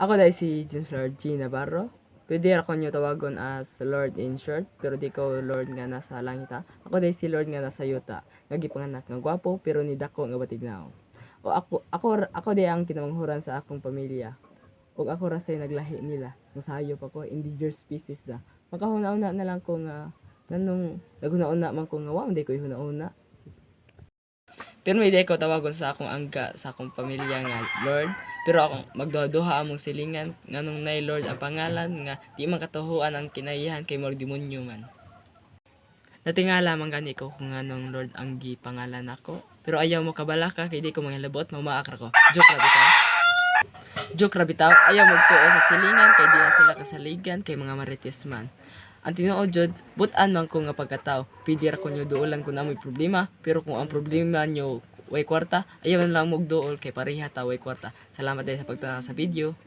Ako dahil si James Lord G. Navarro. Pwede ako nyo tawagon as Lord in short, pero di ko Lord nga nasa langit ha. Ako dahil si Lord nga nasa yuta, nga gipanganak nga gwapo, pero ni dako nga batignaw. O ako di ang kinamanghuran sa akong pamilya. O ako rasay naglahi nila, masayop ako, endangered species da. Makahuna-una na lang ko nga, nanong naghuna-una man ko nga, wow, hindi ko ihuna-una. Pero may di ko tawagon sa akong angga, sa akong pamilya nga Lord. Pero akong magduha-duha among silingan, nganong nay Lord ang pangalan, nga di man katuhuan ang kinayihan kay murag demonyo man. Natingala man gani ko kung nganong Lord ang gipangalan ako. Pero ayaw mo kabalaka kay di ko manghilabot, mamaakra ko. Joke ra bitaw. Joke ra bitaw, ayaw magtuo sa silingan kay di na sila kasaligan kay mga marites man. Ang tinuod jud, butan man ko nga pagkatao. Pwede ra ko nyo duolan kung amoy problema, pero kung ang problema nyo way kwarta, ayaw lang mo duol kay pareha ta way kwarta. Salamat dahil sa pagtanaw sa video.